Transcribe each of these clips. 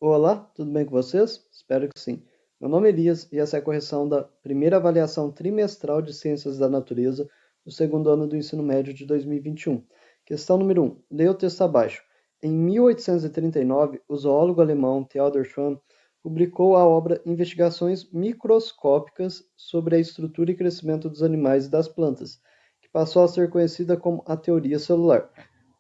Olá, tudo bem com vocês? Espero que sim. Meu nome é Elias e essa é a correção da primeira avaliação trimestral de Ciências da Natureza do segundo ano do ensino médio de 2021. Questão número 1. Leia o texto abaixo. Em 1839, o zoólogo alemão Theodor Schwann publicou a obra Investigações Microscópicas sobre a estrutura e crescimento dos animais e das plantas, que passou a ser conhecida como a teoria celular.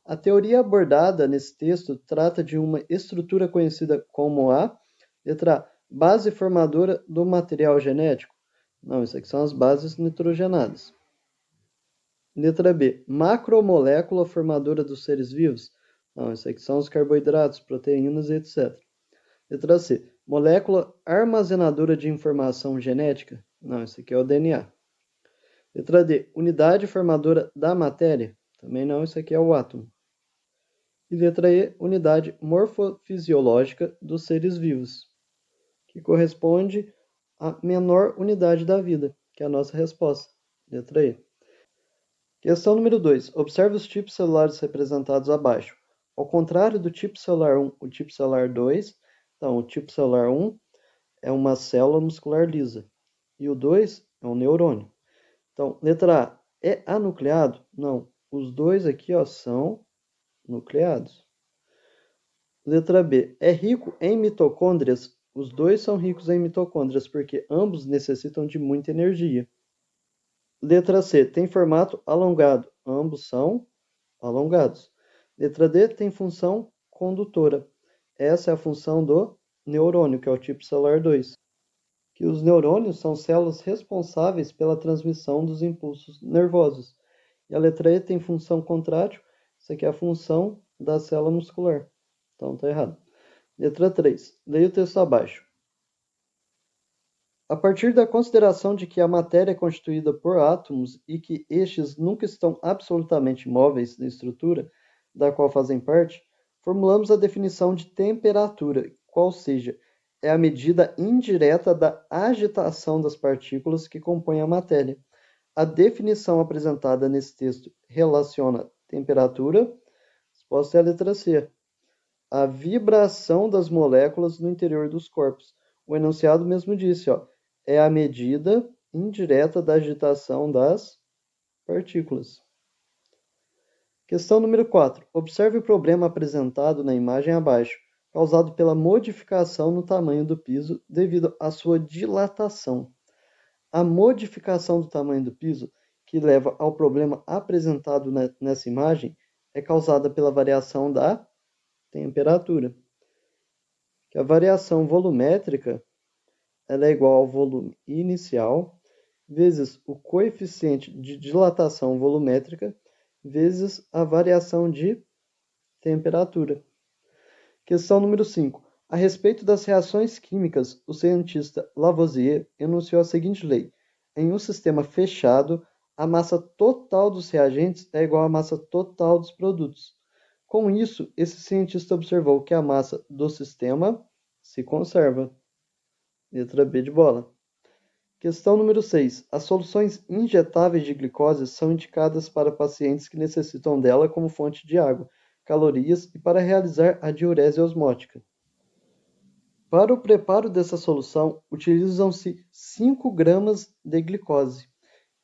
A teoria abordada nesse texto trata de uma estrutura conhecida como a letra A, base formadora do material genético. Não, isso aqui são as bases nitrogenadas. Letra B, macromolécula formadora dos seres vivos. Não, isso aqui são os carboidratos, proteínas e etc. Letra C, molécula armazenadora de informação genética. Não, isso aqui é o DNA. Letra D, unidade formadora da matéria. Também não, isso aqui é o átomo. E letra E, unidade morfofisiológica dos seres vivos, que corresponde à menor unidade da vida, que é a nossa resposta. Letra E. Questão número 2. Observe os tipos celulares representados abaixo. Ao contrário do tipo celular 1, o tipo celular 2, então o tipo celular 1 é uma célula muscular lisa e o 2 é um neurônio. Então, letra A, é anucleado? Não, os dois aqui são nucleados. Letra B. É rico em mitocôndrias? Os dois são ricos em mitocôndrias, porque ambos necessitam de muita energia. Letra C. Tem formato alongado? Ambos são alongados. Letra D. Tem função condutora. Essa é a função do neurônio, que é o tipo celular 2. Que os neurônios são células responsáveis pela transmissão dos impulsos nervosos. E a letra E tem função contrátil. Isso aqui é a função da célula muscular. Então, está errado. Letra 3. Leia o texto abaixo. A partir da consideração de que a matéria é constituída por átomos e que estes nunca estão absolutamente imóveis na estrutura da qual fazem parte, formulamos a definição de temperatura, qual seja, é a medida indireta da agitação das partículas que compõem a matéria. A definição apresentada nesse texto relaciona temperatura, resposta é a letra C, a vibração das moléculas no interior dos corpos. O enunciado mesmo disse, é a medida indireta da agitação das partículas. Questão número 4. Observe o problema apresentado na imagem abaixo, causado pela modificação no tamanho do piso devido à sua dilatação. A modificação do tamanho do piso, que leva ao problema apresentado nessa imagem, é causada pela variação da temperatura. Que a variação volumétrica ela é igual ao volume inicial vezes o coeficiente de dilatação volumétrica vezes a variação de temperatura. Questão número 5. A respeito das reações químicas, o cientista Lavoisier enunciou a seguinte lei: em um sistema fechado, a massa total dos reagentes é igual à massa total dos produtos. Com isso, esse cientista observou que a massa do sistema se conserva. Letra B de bola. Questão número 6. As soluções injetáveis de glicose são indicadas para pacientes que necessitam dela como fonte de água, calorias e para realizar a diurese osmótica. Para o preparo dessa solução, utilizam-se 5 gramas de glicose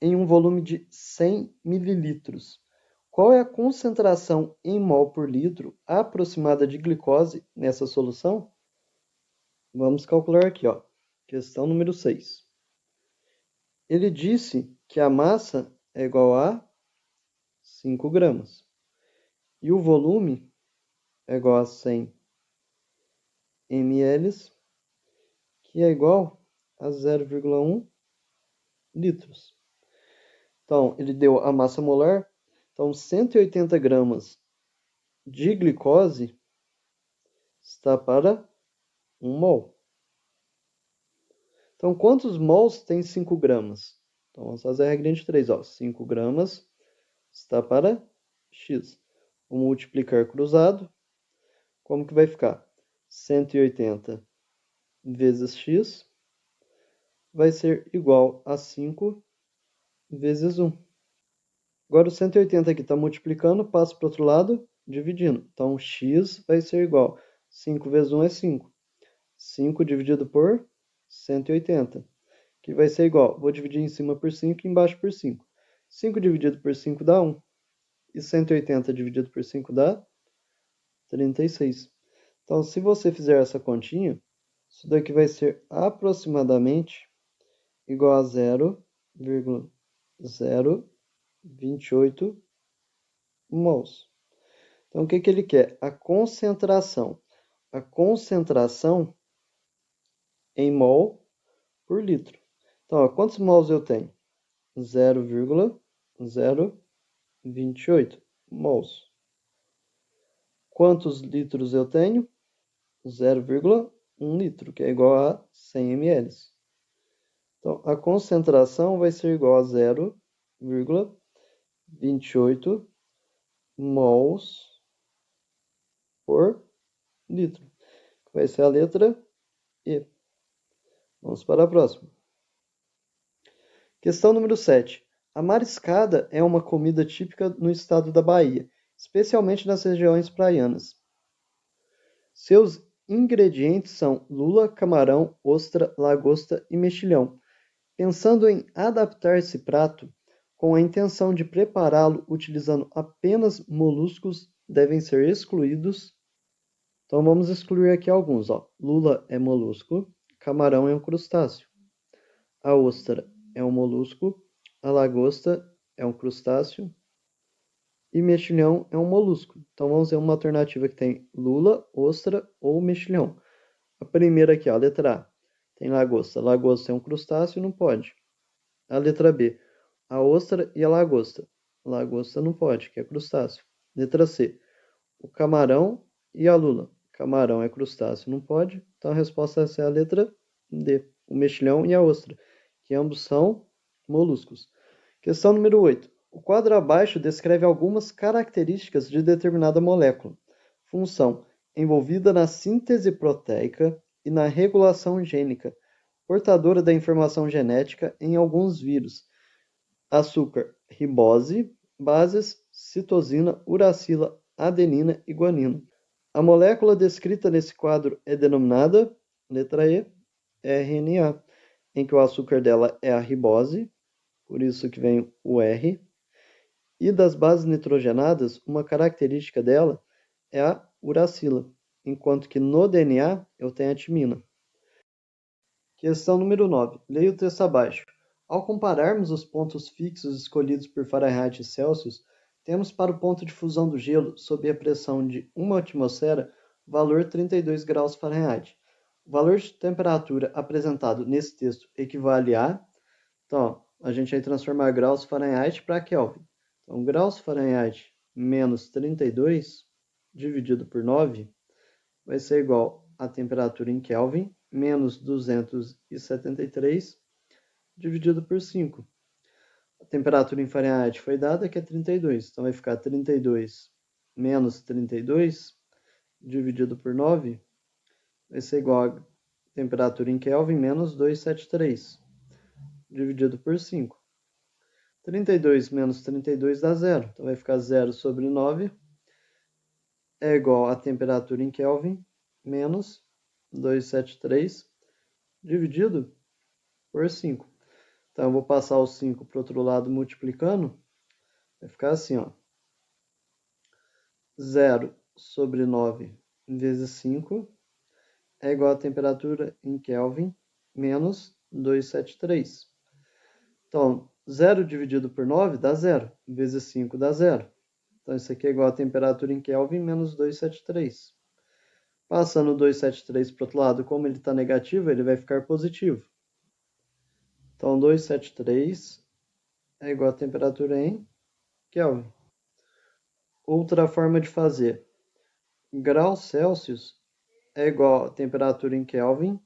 em um volume de 100 mililitros. Qual é a concentração em mol por litro aproximada de glicose nessa solução? Vamos calcular aqui, Questão número 6. Ele disse que a massa é igual a 5 gramas e o volume é igual a 100 ml, que é igual a 0,1 litros. Então, ele deu a massa molar. Então, 180 gramas de glicose está para 1 mol. Então, quantos mols tem 5 gramas? Então, vamos fazer a regra de 3. 5 gramas está para X. Vou multiplicar cruzado. Como que vai ficar? 180 vezes X vai ser igual a 5 vezes 1. Agora o 180 aqui está multiplicando, passa para o outro lado, dividindo. Então, X vai ser igual a 5 vezes 1 é 5. 5 dividido por 180, que vai ser igual, vou dividir em cima por 5 e embaixo por 5. 5 dividido por 5 dá 1, e 180 dividido por 5 dá 36. Então, se você fizer essa continha, isso daqui vai ser aproximadamente igual a 0,028 mols. Então, o que ele quer? A concentração. A concentração em mol por litro. Então, ó, quantos mols eu tenho? 0,028 mols. Quantos litros eu tenho? 0,1 litro, que é igual a 100 ml. Então, a concentração vai ser igual a 0,28 mols por litro. Vai ser a letra E. Vamos para a próxima. Questão número 7. A mariscada é uma comida típica no estado da Bahia, especialmente nas regiões praianas. Seus ingredientes são lula, camarão, ostra, lagosta e mexilhão. Pensando em adaptar esse prato, com a intenção de prepará-lo utilizando apenas moluscos, devem ser excluídos. Então vamos excluir aqui alguns. Ó. Lula é molusco, camarão é um crustáceo, a ostra é um molusco, a lagosta é um crustáceo e mexilhão é um molusco. Então vamos ver uma alternativa que tem lula, ostra ou mexilhão. A primeira aqui, ó, a letra A, tem lagosta. Lagosta é um crustáceo, não pode. A letra B, a ostra e a lagosta. Lagosta não pode, que é crustáceo. Letra C, o camarão e a lula. Camarão é crustáceo, não pode. Então a resposta é a letra D, o mexilhão e a ostra, que ambos são moluscos. Questão número 8. O quadro abaixo descreve algumas características de determinada molécula. Função: envolvida na síntese proteica e na regulação gênica, portadora da informação genética em alguns vírus. Açúcar, ribose, bases, citosina, uracila, adenina e guanina. A molécula descrita nesse quadro é denominada, letra E, RNA, em que o açúcar dela é a ribose, por isso que vem o R, e das bases nitrogenadas, uma característica dela é a uracila, enquanto que no DNA eu tenho a timina. Questão número 9. Leia o texto abaixo. Ao compararmos os pontos fixos escolhidos por Fahrenheit e Celsius, temos para o ponto de fusão do gelo, sob a pressão de 1 atmosfera, o valor 32 graus Fahrenheit. O valor de temperatura apresentado nesse texto equivale a... Então, a gente vai transformar graus Fahrenheit para Kelvin. Então, graus Fahrenheit menos 32 dividido por 9 vai ser igual a temperatura em Kelvin menos 273 dividido por 5. A temperatura em Fahrenheit foi dada, que é 32. Então, vai ficar 32 menos 32 dividido por 9 vai ser igual a temperatura em Kelvin menos 273 dividido por 5. 32 menos 32 dá 0. Então, vai ficar 0 sobre 9 é igual a temperatura em Kelvin menos 273 dividido por 5. Então, eu vou passar o 5 para o outro lado multiplicando. Vai ficar assim, ó. 0 sobre 9 vezes 5 é igual a temperatura em Kelvin menos 273. Então, 0 dividido por 9 dá 0. Vezes 5 dá 0. Então, isso aqui é igual a temperatura em Kelvin menos 273. Passando o 273 para o outro lado, como ele está negativo, ele vai ficar positivo. Então, 273 é igual a temperatura em Kelvin. Outra forma de fazer. Graus Celsius é igual a temperatura em Kelvin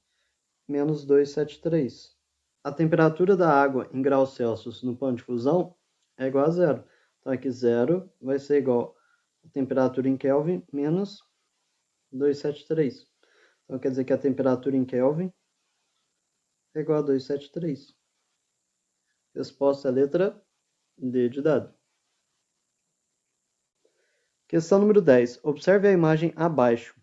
menos 273. A temperatura da água em graus Celsius no pano de fusão é igual a 0. Então, aqui 0 vai ser igual a temperatura em Kelvin menos 273. Então, quer dizer que a temperatura em Kelvin é igual a 273. Resposta é a letra D de dado. Questão número 10. Observe a imagem abaixo.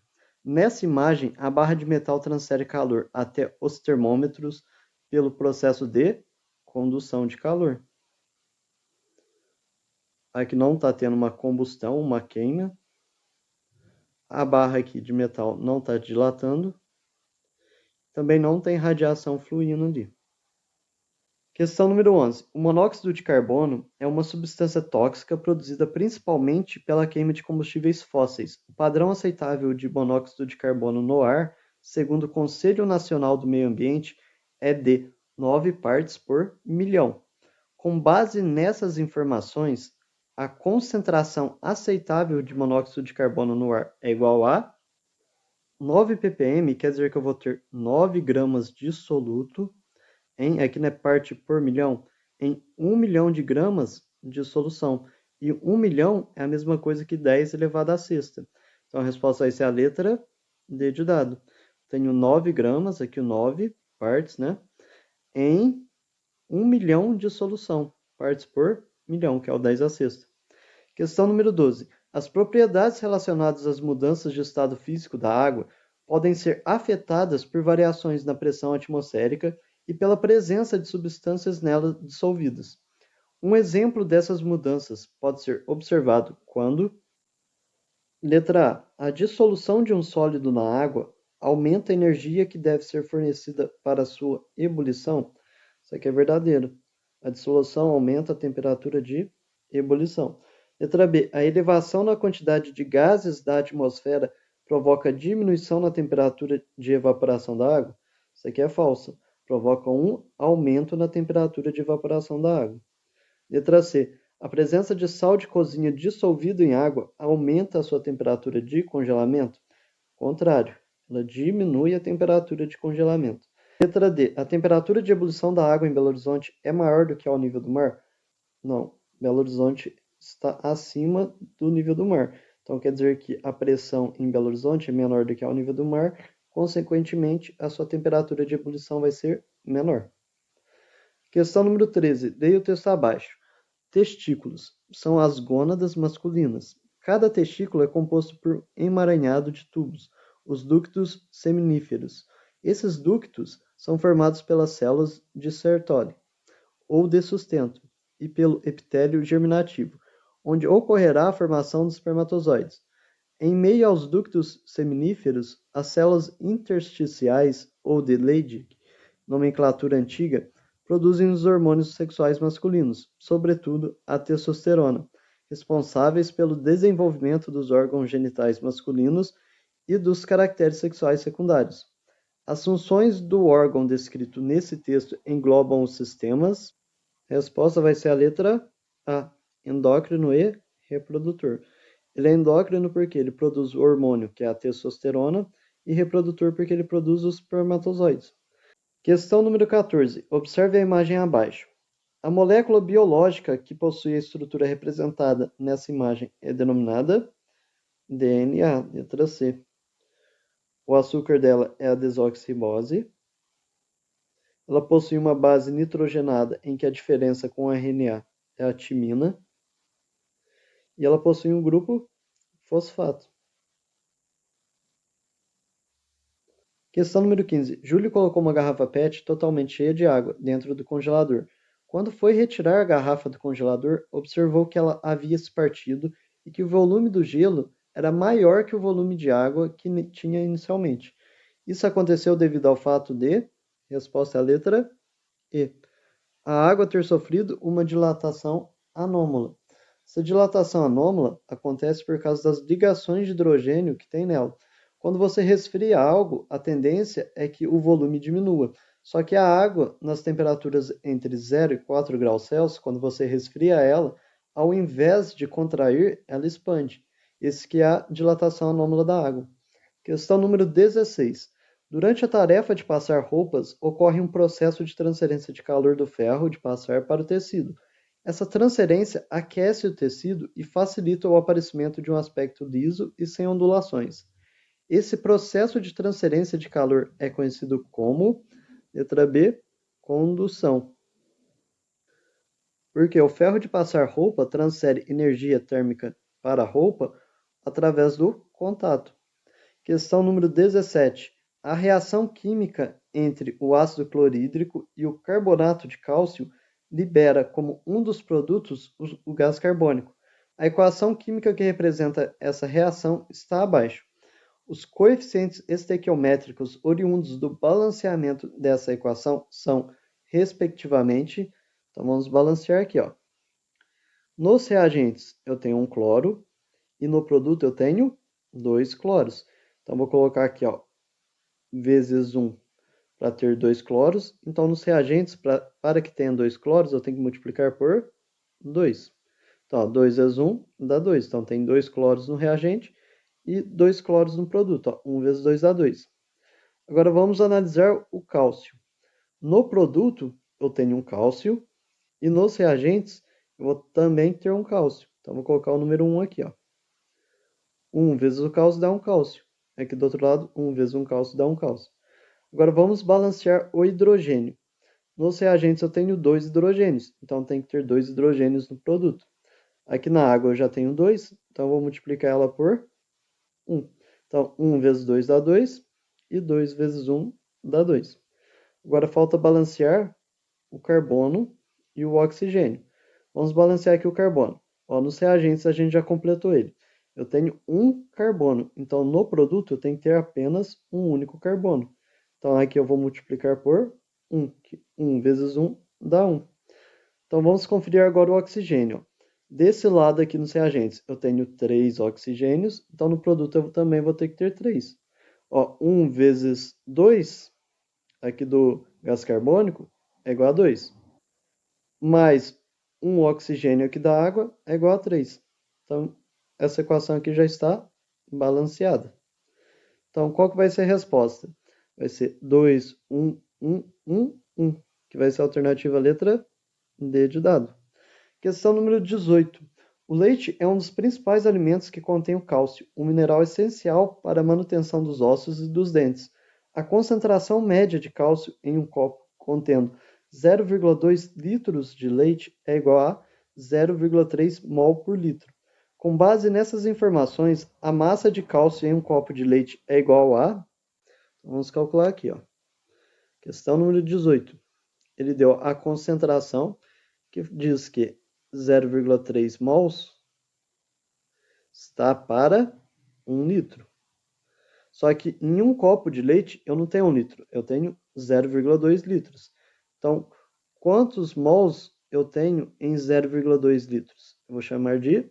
Nessa imagem, a barra de metal transfere calor até os termômetros pelo processo de condução de calor. Aqui não está tendo uma combustão, uma queima. A barra aqui de metal não está dilatando. Também não tem radiação fluindo ali. Questão número 11. O monóxido de carbono é uma substância tóxica produzida principalmente pela queima de combustíveis fósseis. O padrão aceitável de monóxido de carbono no ar, segundo o Conselho Nacional do Meio Ambiente, é de 9 partes por milhão. Com base nessas informações, a concentração aceitável de monóxido de carbono no ar é igual a 9 ppm, quer dizer que eu vou ter 9 gramas de soluto aqui não é parte por milhão, em 1 milhão de gramas de solução. E 1 milhão é a mesma coisa que 10 elevado à sexta. Então a resposta vai ser a letra D de dado. Tenho 9 gramas, aqui o 9 partes, né? Em 1 milhão de solução, partes por milhão, que é o 10 à sexta. Questão número 12. As propriedades relacionadas às mudanças de estado físico da água podem ser afetadas por variações na pressão atmosférica e pela presença de substâncias nela dissolvidas. Um exemplo dessas mudanças pode ser observado quando: letra A. A dissolução de um sólido na água aumenta a energia que deve ser fornecida para sua ebulição. Isso aqui é verdadeiro. A dissolução aumenta a temperatura de ebulição. Letra B. A elevação na quantidade de gases da atmosfera provoca diminuição na temperatura de evaporação da água. Isso aqui é falso. Provoca um aumento na temperatura de evaporação da água. Letra C. A presença de sal de cozinha dissolvido em água aumenta a sua temperatura de congelamento? Contrário, ela diminui a temperatura de congelamento. Letra D. A temperatura de ebulição da água em Belo Horizonte é maior do que ao nível do mar? Não, Belo Horizonte está acima do nível do mar. Então quer dizer que a pressão em Belo Horizonte é menor do que ao nível do mar, consequentemente, a sua temperatura de ebulição vai ser menor. Questão número 13. Leia o texto abaixo. Testículos são as gônadas masculinas. Cada testículo é composto por emaranhado de tubos, os ductos seminíferos. Esses ductos são formados pelas células de Sertoli, ou de sustento, e pelo epitélio germinativo, onde ocorrerá a formação dos espermatozoides. Em meio aos ductos seminíferos, as células intersticiais, ou de Leydig, nomenclatura antiga, produzem os hormônios sexuais masculinos, sobretudo a testosterona, responsáveis pelo desenvolvimento dos órgãos genitais masculinos e dos caracteres sexuais secundários. As funções do órgão descrito nesse texto englobam os sistemas. A resposta vai ser a letra A, endócrino e reprodutor. Ele é endócrino porque ele produz o hormônio, que é a testosterona, e reprodutor porque ele produz os espermatozoides. Questão número 14. Observe a imagem abaixo. A molécula biológica que possui a estrutura representada nessa imagem é denominada DNA, letra C. O açúcar dela é a desoxirribose. Ela possui uma base nitrogenada em que a diferença com o RNA é a timina. E ela possui um grupo fosfato. Questão número 15. Júlio colocou uma garrafa PET totalmente cheia de água dentro do congelador. Quando foi retirar a garrafa do congelador, observou que ela havia se partido e que o volume do gelo era maior que o volume de água que tinha inicialmente. Isso aconteceu devido ao fato de... Resposta é a letra E. A água ter sofrido uma dilatação anômala. Essa dilatação anômala acontece por causa das ligações de hidrogênio que tem nela. Quando você resfria algo, a tendência é que o volume diminua. Só que a água, nas temperaturas entre 0 e 4 graus Celsius, quando você resfria ela, ao invés de contrair, ela expande. Esse que é a dilatação anômala da água. Questão número 16. Durante a tarefa de passar roupas, ocorre um processo de transferência de calor do ferro de passar para o tecido. Essa transferência aquece o tecido e facilita o aparecimento de um aspecto liso e sem ondulações. Esse processo de transferência de calor é conhecido como, letra B, condução. Porque o ferro de passar roupa transfere energia térmica para a roupa através do contato. Questão número 17. A reação química entre o ácido clorídrico e o carbonato de cálcio libera como um dos produtos o gás carbônico. A equação química que representa essa reação está abaixo. Os coeficientes estequiométricos oriundos do balanceamento dessa equação são, respectivamente, então vamos balancear aqui, ó. Nos reagentes eu tenho um cloro e no produto eu tenho 2 cloros. Então vou colocar aqui, ó, vezes 1 para ter 2 cloros. Então nos reagentes, para que tenha 2 cloros, eu tenho que multiplicar por 2. Então, ó, 2 vezes 1 dá 2. Então tem 2 cloros no reagente e 2 cloros no produto. Ó. 1 vezes 2 dá 2. Agora vamos analisar o cálcio. No produto, eu tenho um cálcio e nos reagentes, eu vou também ter um cálcio. Então, vou colocar o número 1 aqui. Ó. 1 vezes o cálcio dá um cálcio. Aqui do outro lado, 1 vezes um cálcio dá um cálcio. Agora vamos balancear o hidrogênio. Nos reagentes eu tenho 2 hidrogênios, então tem que ter 2 hidrogênios no produto. Aqui na água eu já tenho 2, então eu vou multiplicar ela por 1. Então, 1 vezes 2 dá 2 e 2 vezes 1 dá 2. Agora falta balancear o carbono e o oxigênio. Vamos balancear aqui o carbono. Ó, nos reagentes a gente já completou ele. Eu tenho um carbono, então no produto eu tenho que ter apenas um único carbono. Então aqui eu vou multiplicar por 1. 1 vezes 1 dá 1. Então vamos conferir agora o oxigênio. Desse lado aqui nos reagentes eu tenho 3 oxigênios, então no produto eu também vou ter que ter 3. Ó, 1 vezes 2, aqui do gás carbônico, é igual a 2. Mais um oxigênio aqui da água é igual a 3. Então, essa equação aqui já está balanceada. Então, qual que vai ser a resposta? Vai ser 2, 1, 1, 1, 1, que vai ser a alternativa letra D de dado. Questão número 18. O leite é um dos principais alimentos que contém o cálcio, um mineral essencial para a manutenção dos ossos e dos dentes. A concentração média de cálcio em um copo contendo 0,2 litros de leite é igual a 0,3 mol por litro. Com base nessas informações, a massa de cálcio em um copo de leite é igual a... Vamos calcular aqui, ó. Questão número 18. Ele deu a concentração, que diz que 0,3 mols está para 1 litro. Só que em um copo de leite eu não tenho 1 litro, eu tenho 0,2 litros. Então, quantos mols eu tenho em 0,2 litros? Eu vou chamar de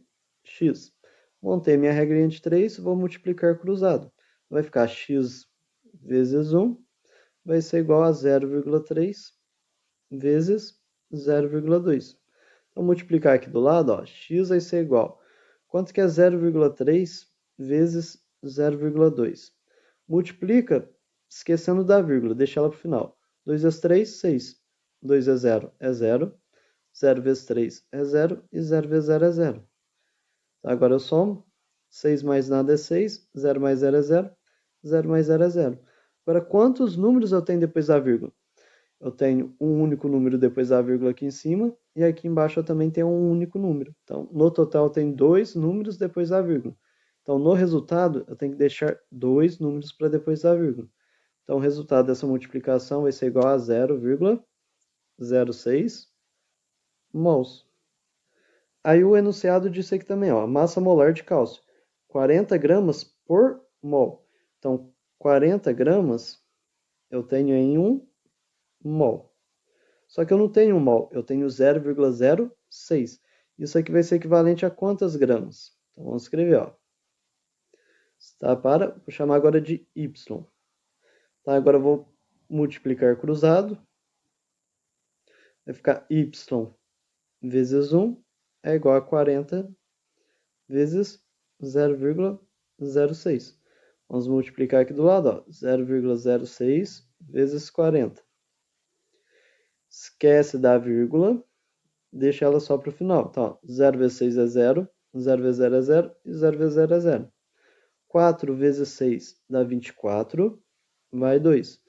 X. Montei minha regrinha de 3, vou multiplicar cruzado. Vai ficar X vezes 1, vai ser igual a 0,3 vezes 0,2. Vou multiplicar aqui do lado, ó, x vai ser igual. Quanto que é 0,3 vezes 0,2? Multiplica, esquecendo da vírgula, deixa ela para o final. 2 vezes 3, 6. 2 vezes 0 é 0. 0 vezes 3 é 0. E 0 vezes 0 é 0. Agora eu somo. 6 mais nada é 6. 0 mais 0 é 0. 0 mais 0 é 0. Agora, quantos números eu tenho depois da vírgula? Eu tenho um único número depois da vírgula aqui em cima, e aqui embaixo eu também tenho um único número. Então, no total, eu tenho 2 números depois da vírgula. Então, no resultado, eu tenho que deixar 2 números para depois da vírgula. Então, o resultado dessa multiplicação vai ser igual a 0,06 mols. Aí o enunciado disse aqui também, ó, massa molar de cálcio, 40 gramas por mol. Então, 40 gramas eu tenho em 1 mol. Só que eu não tenho 1 mol, eu tenho 0,06. Isso aqui vai ser equivalente a quantas gramas? Então vamos escrever, ó. Está para, vou chamar agora de Y. Tá, agora eu vou multiplicar cruzado. Vai ficar Y vezes 1 é igual a 40 vezes 0,06. Vamos multiplicar aqui do lado, ó, 0,06 vezes 40. Esquece da vírgula, deixa ela só para o final. Então, 0 vezes 6 é 0, 0 vezes 0 é 0 e 0 vezes 0 é 0. 4 vezes 6 dá 24, vai 2.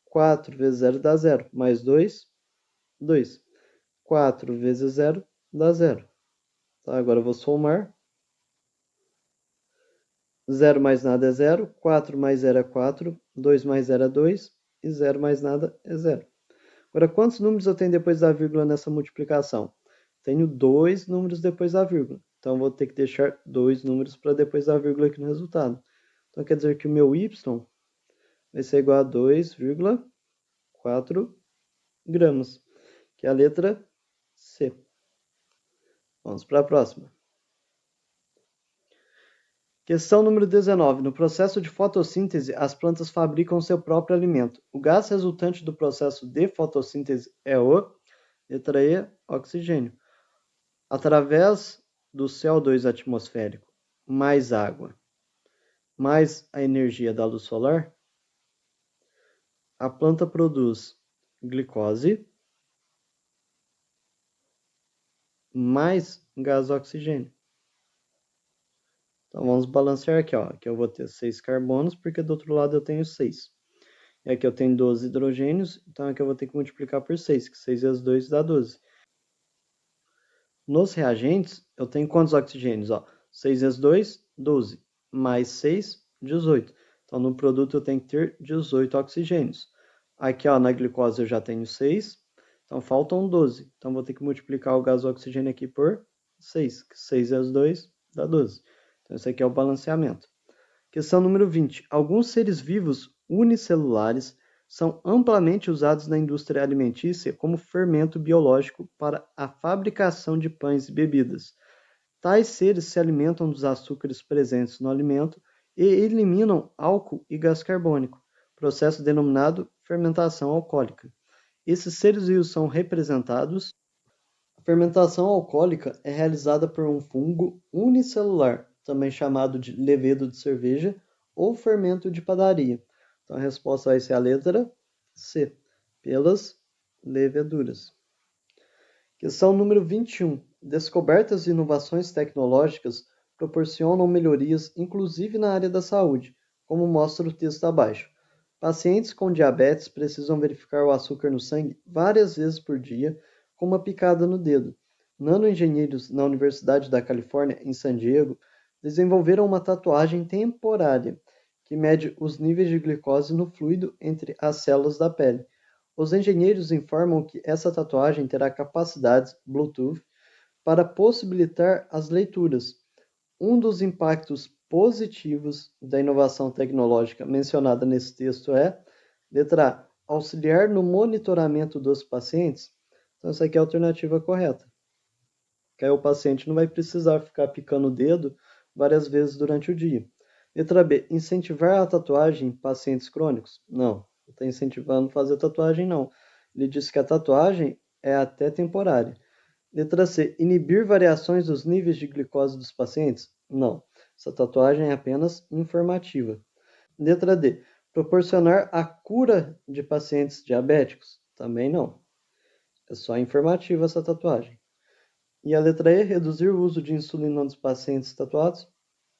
4 vezes 0 dá 0, mais 2, 2. 4 vezes 0 dá 0. Tá, agora eu vou somar. 0 mais nada é 0, 4 mais 0 é 4, 2 mais 0 é 2 e 0 mais nada é 0. Agora, quantos números eu tenho depois da vírgula nessa multiplicação? Tenho 2 números depois da vírgula. Então, vou ter que deixar 2 números para depois da vírgula aqui no resultado. Então, quer dizer que o meu y vai ser igual a 2,4 gramas, que é a letra C. Vamos para a próxima. Questão número 19. No processo de fotossíntese, as plantas fabricam seu próprio alimento. O gás resultante do processo de fotossíntese é o, letra E, oxigênio. Através do CO2 atmosférico, mais água, mais a energia da luz solar, a planta produz glicose mais gás oxigênio. Então, vamos balancear aqui, ó. Aqui eu vou ter 6 carbonos, porque do outro lado eu tenho 6. E aqui eu tenho 12 hidrogênios, então aqui eu vou ter que multiplicar por 6, que 6 vezes 2 dá 12. Nos reagentes, eu tenho quantos oxigênios? Ó, 6 vezes 2, 12. Mais 6, 18. Então, no produto eu tenho que ter 18 oxigênios. Aqui, ó, na glicose eu já tenho 6, então faltam 12. Então, vou ter que multiplicar o gás oxigênio aqui por 6, que 6 vezes 2 dá 12. Então, esse aqui é o balanceamento. Questão número 20. Alguns seres vivos unicelulares são amplamente usados na indústria alimentícia como fermento biológico para a fabricação de pães e bebidas. Tais seres se alimentam dos açúcares presentes no alimento e eliminam álcool e gás carbônico, processo denominado fermentação alcoólica. Esses seres vivos são representados. A fermentação alcoólica é realizada por um fungo unicelular, também chamado de levedo de cerveja ou fermento de padaria. Então a resposta vai ser a letra C, pelas leveduras. Questão número 21. Descobertas e inovações tecnológicas proporcionam melhorias, inclusive na área da saúde, como mostra o texto abaixo. Pacientes com diabetes precisam verificar o açúcar no sangue várias vezes por dia com uma picada no dedo. Nanoengenheiros na Universidade da Califórnia, em San Diego, desenvolveram uma tatuagem temporária que mede os níveis de glicose no fluido entre as células da pele. Os engenheiros informam que essa tatuagem terá capacidades Bluetooth para possibilitar as leituras. Um dos impactos positivos da inovação tecnológica mencionada nesse texto é, letra A, auxiliar no monitoramento dos pacientes. Então, essa aqui é a alternativa correta. Que aí o paciente não vai precisar ficar picando o dedo várias vezes durante o dia. Letra B, incentivar a tatuagem em pacientes crônicos? Não, não está incentivando fazer tatuagem, não. Ele disse que a tatuagem é até temporária. Letra C, inibir variações dos níveis de glicose dos pacientes? Não, essa tatuagem é apenas informativa. Letra D, proporcionar a cura de pacientes diabéticos? Também não, é só informativa essa tatuagem. E a letra E, reduzir o uso de insulina nos pacientes tatuados?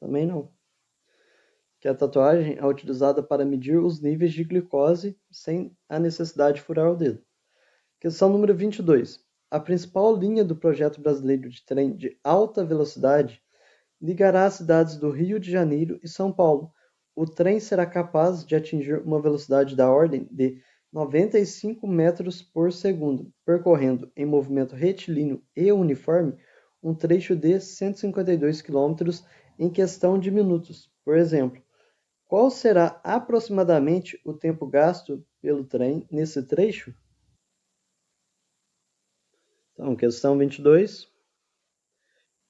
Também não. Que a tatuagem é utilizada para medir os níveis de glicose sem a necessidade de furar o dedo. Questão número 22. A principal linha do projeto brasileiro de trem de alta velocidade ligará as cidades do Rio de Janeiro e São Paulo. O trem será capaz de atingir uma velocidade da ordem de 95 metros por segundo, percorrendo em movimento retilíneo e uniforme um trecho de 152 km em questão de minutos. Por exemplo, qual será aproximadamente o tempo gasto pelo trem nesse trecho? Então, questão 22.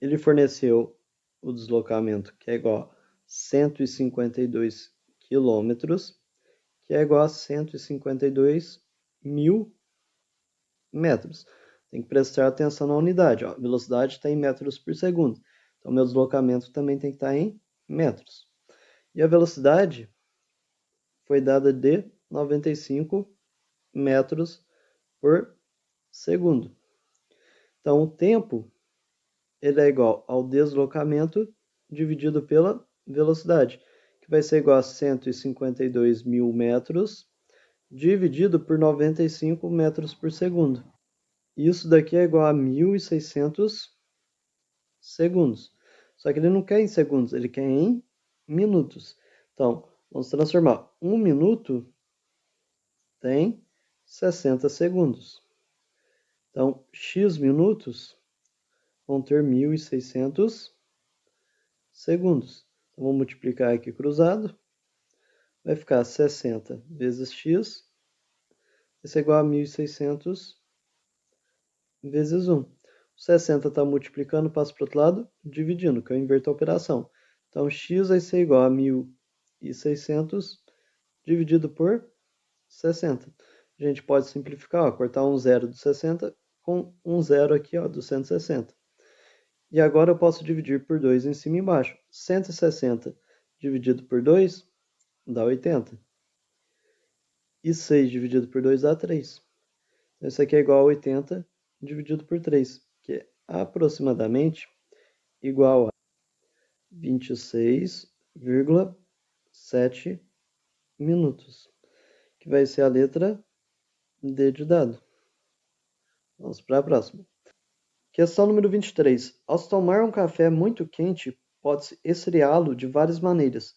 Ele forneceu o deslocamento que é igual a 152 quilômetros, que é igual a 152 mil metros. Tem que prestar atenção na unidade. Ó. A velocidade está em metros por segundo. Então, meu deslocamento também tem que estar em metros. E a velocidade foi dada de 95 metros por segundo. Então, o tempo ele é igual ao deslocamento dividido pela velocidade, que vai ser igual a 152 mil metros dividido por 95 metros por segundo. Isso daqui é igual a 1.600 segundos. Só que ele não quer em segundos, ele quer em minutos. Então, vamos transformar 1 minuto tem 60 segundos. Então, x minutos vão ter 1.600 segundos. Então, vamos multiplicar aqui cruzado. Vai ficar 60 vezes x. Isso é igual a 1.600 vezes 1. 60 está multiplicando, passa para o outro lado, dividindo, que eu inverto a operação. Então, x vai ser igual a 1.600 dividido por 60. A gente pode simplificar, ó, cortar um zero do 60 com um zero aqui, ó, do 160. E agora eu posso dividir por 2 em cima e embaixo. 160 dividido por 2 dá 80. E 6 dividido por 2 dá 3. Então, isso aqui é igual a 80 dividido por 3, que é aproximadamente igual a 26,7 minutos, que vai ser a letra D de dado. Vamos para a próxima. Questão número 23. Ao se tomar um café muito quente, pode-se esfriá-lo de várias maneiras.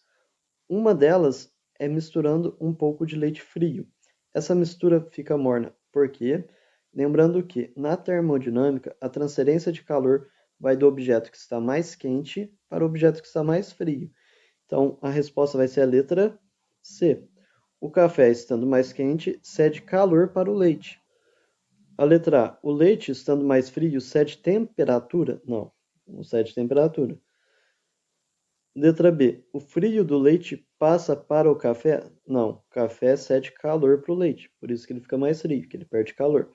Uma delas é misturando um pouco de leite frio. Essa mistura fica morna. Por quê? Lembrando que, na termodinâmica, a transferência de calor vai do objeto que está mais quente para o objeto que está mais frio. Então, a resposta vai ser a letra C. O café, estando mais quente, cede calor para o leite. A letra A. O leite, estando mais frio, cede temperatura? Não cede temperatura. Letra B. O frio do leite passa para o café? Não, o café cede calor para o leite, por isso que ele fica mais frio, que ele perde calor.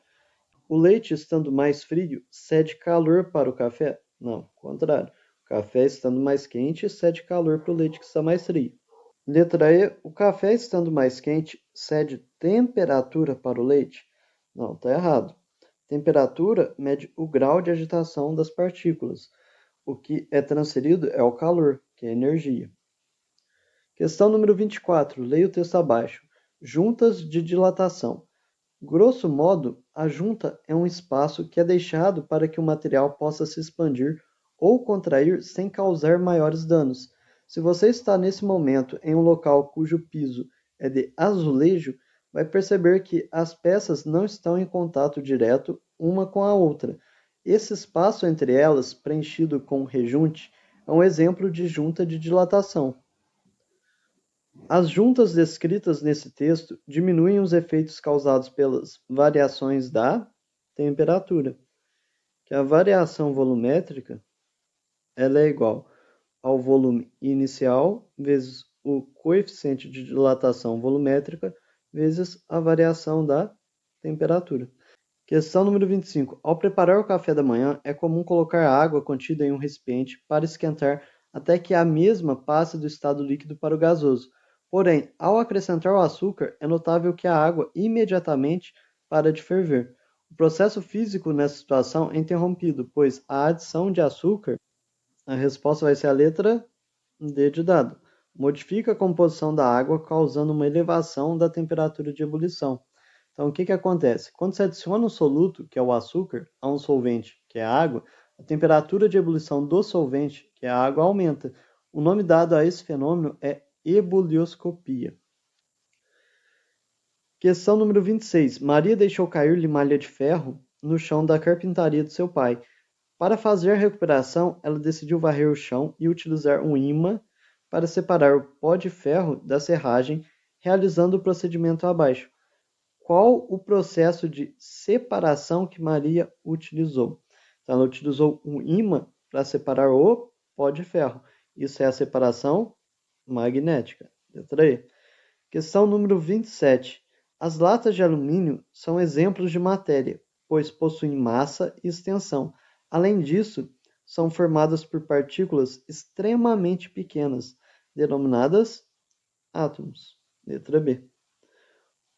O leite, estando mais frio, cede calor para o café? Não, ao contrário. O café, estando mais quente, cede calor para o leite que está mais frio. Letra E. O café, estando mais quente, cede temperatura para o leite? Não, está errado. Temperatura mede o grau de agitação das partículas. O que é transferido é o calor, que é energia. Questão número 24. Leia o texto abaixo. Juntas de dilatação. Grosso modo, a junta é um espaço que é deixado para que o material possa se expandir ou contrair sem causar maiores danos. Se você está nesse momento em um local cujo piso é de azulejo, vai perceber que as peças não estão em contato direto uma com a outra. Esse espaço entre elas, preenchido com rejunte, é um exemplo de junta de dilatação. As juntas descritas nesse texto diminuem os efeitos causados pelas variações da temperatura, que a variação volumétrica ela é igual ao volume inicial vezes o coeficiente de dilatação volumétrica vezes a variação da temperatura. Questão número 25. Ao preparar o café da manhã, é comum colocar a água contida em um recipiente para esquentar até que a mesma passe do estado líquido para o gasoso. Porém, ao acrescentar o açúcar, é notável que a água imediatamente para de ferver. O processo físico nessa situação é interrompido, pois a adição de açúcar, a resposta vai ser a letra D de dado. Modifica a composição da água, causando uma elevação da temperatura de ebulição. Então, o que acontece? Quando você adiciona um soluto, que é o açúcar, a um solvente, que é a água, a temperatura de ebulição do solvente, que é a água, aumenta. O nome dado a esse fenômeno é ebulioscopia. Questão número 26. Maria deixou cair-lhe malha de ferro no chão da carpintaria do seu pai. Para fazer a recuperação, ela decidiu varrer o chão e utilizar um ímã para separar o pó de ferro da serragem, realizando o procedimento abaixo. Qual o processo de separação que Maria utilizou? Então, ela utilizou um ímã para separar o pó de ferro. Isso é a separação magnética. Letra E. Questão número 27. As latas de alumínio são exemplos de matéria, pois possuem massa e extensão. Além disso, são formadas por partículas extremamente pequenas, denominadas átomos. Letra B.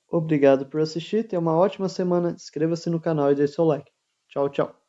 Obrigado por assistir, tenha uma ótima semana, inscreva-se no canal e deixe seu like. Tchau, tchau.